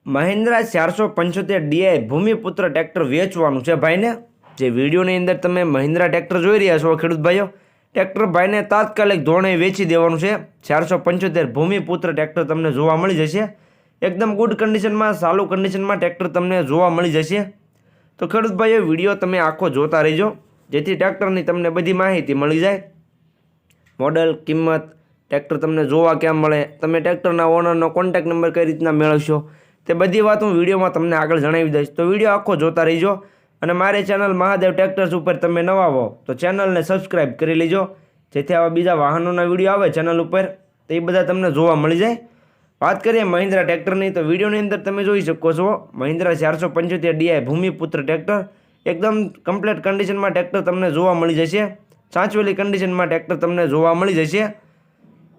Mahindra 475 DI Bhumiputra tractor વેચવાનું છે ભાઈને। જે વિડીયોની અંદર તમે મહિન્દ્રા ટ્રેક્ટર જોઈ રહ્યા છો ખેડૂત ભાઈઓ, ટ્રેક્ટર ભાઈને તાત્કાલિક ધોરણે વેચી દેવાનું છે। 475 ભૂમિપુત્ર ટ્રેક્ટર તમને જોવા મળી જશે। એકદમ ગુડ કન્ડિશનમાં, સારું કન્ડિશનમાં ટ્રેક્ટર તમને જોવા મળી જશે। તો ખેડૂત ભાઈઓ વિડીયો તમે આખો જોતા રહેજો, જેથી ટ્રેક્ટરની તમને બધી માહિતી મળી જાય। મોડલ, કિંમત, ટ્રેક્ટર તમને જોવા ક્યાં મળે, તમે ટ્રેક્ટરના ઓનરનો કોન્ટેક્ટ નંબર કઈ રીતના મેળવશો, તે બધી વાત હું વિડીયોમાં તમને આગળ જણાવી દઈશ। તો વિડીયો આખો જોતા રહીજો। અને મારી ચેનલ મહાદેવ ટ્રેક્ટર્સ ઉપર તમે નવા હો તો ચેનલને સબસ્ક્રાઈબ કરી લેજો, જેથી આવા બીજા વાહનોના વિડીયો આવે ચેનલ ઉપર તો એ બધા તમને જોવા મળી જાય। વાત કરીએ મહિન્દ્રા ટ્રેક્ટરની, તો વિડીયોની અંદર તમે જોઈ શકો છો મહિન્દ્રા 475 DI ભૂમિપુત્ર ટ્રેક્ટર એકદમ કમ્પ્લીટ કન્ડિશનમાં ટ્રેક્ટર તમને જોવા મળી જશે। સાચવેલી કન્ડિશનમાં ટ્રેક્ટર તમને જોવા મળી જશે।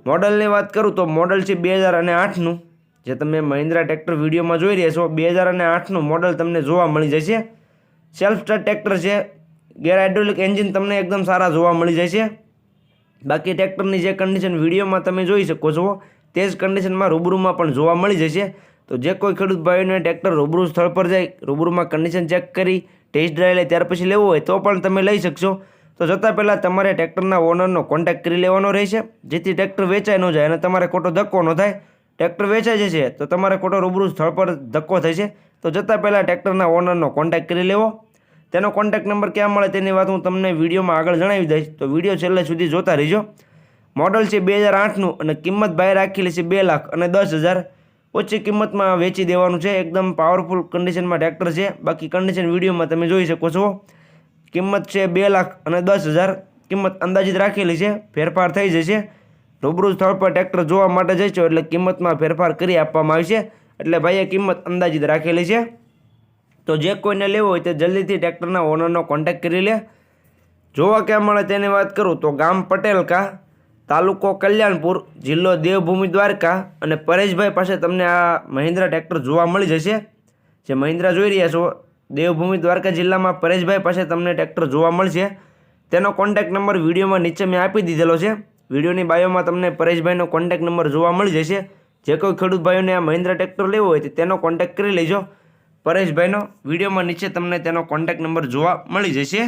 મોડલની વાત કરું તો મોડલ છે 2008નું, જે તમે મહિન્દ્રા ટ્રેક્ટર વિડીયોમાં જોઈ રહ્યા છો 2008નું મોડલ તમને જોવા મળી જશે। સેલ્ફ સ્ટાર્ટ ટ્રેક્ટર છે, ગેર હાઇડ્રોલિક એન્જિન તમને એકદમ સારા જોવા મળી જશે। બાકી ટ્રેક્ટરની જે કન્ડિશન વિડીયોમાં તમે જોઈ શકો છો તે જ કન્ડિશનમાં રૂબરૂમાં પણ જોવા મળી જશે। તો જે કોઈ ખેડૂત ભાઈઓને ટ્રેક્ટર રૂબરૂ સ્થળ પર જાય, રૂબરૂમાં કન્ડિશન ચેક કરી ટેસ્ટ ડ્રાઈવ લે ત્યાર પછી લેવું હોય તો પણ તમે લઈ શકશો। તો જતાં પહેલાં તમારે ટ્રેક્ટરના ઓનરનો કોન્ટેક્ટ કરી લેવાનો રહેશે, જેથી ટ્રેક્ટર વેચાઈ ન જાય અને તમારે ખોટો ધક્કો ન થાય। ટ્રેક્ટર વેચાઈ જશે તો તમારે ખોટો રૂબરૂ સ્થળ પર ધક્કો થશે। તો જતાં પહેલાં ટ્રેક્ટરના ઓનરનો કોન્ટેક્ટ કરી લેવો। તેનો કોન્ટેક્ટ નંબર ક્યાં મળે તેની વાત હું તમને વિડીયોમાં આગળ જણાવી દઈશ, તો વિડીયો છેલ્લે સુધી જોતા રહીજો। મોડલ છે 2008નું અને કિંમત ભાઈ રાખેલી છે 2,10,000। ઓછી કિંમતમાં વેચી દેવાનું છે। એકદમ પાવરફુલ કન્ડિશનમાં ટ્રેક્ટર છે, બાકી કન્ડિશન વિડીયોમાં તમે જોઈ શકો છો। કિંમત છે 2,10,000, કિંમત અંદાજિત રાખેલી છે, ફેરફાર થઈ જશે। રૂબરૂ સ્થળ પર ટ્રેક્ટર જોવા માટે જઈશો એટલે કિંમતમાં ફેરફાર કરી આપવામાં આવશે, એટલે ભાઈએ કિંમત અંદાજિત રાખેલી છે। તો જે કોઈને લેવો હોય તે જલ્દીથી ટ્રેક્ટરના ઓનરનો કોન્ટેક્ટ કરી લે। જોવા ક્યાં મળે તેની વાત કરું તો ગામ પટેલકા, તાલુકો કલ્યાણપુર, જિલ્લો દેવભૂમિ દ્વારકા અને પરેશભાઈ પાસે તમને આ મહિન્દ્રા ટ્રેક્ટર જોવા મળી જશે। જે મહિન્દ્રા જોઈ રહ્યા છો દેવભૂમિ દ્વારકા જિલ્લામાં પરેશભાઈ પાસે તમને ટ્રેક્ટર જોવા મળશે। તેનો કોન્ટેક્ટ નંબર વિડીયોમાં નીચે મેં આપી દીધેલો છે। વિડીયોની બાયોમાં તમને પરેશભાઈનો કોન્ટેક્ટ નંબર જોવા મળી જશે। જે કોઈ ખેડૂત ભાઈઓને આ મહિન્દ્રા ટ્રેક્ટર લેવો હોય તો તેનો કોન્ટેક્ટ કરી લેજો પરેશભાઈનો, વિડીયોમાં નીચે તમને તેનો કોન્ટેક્ટ નંબર જોવા મળી જશે।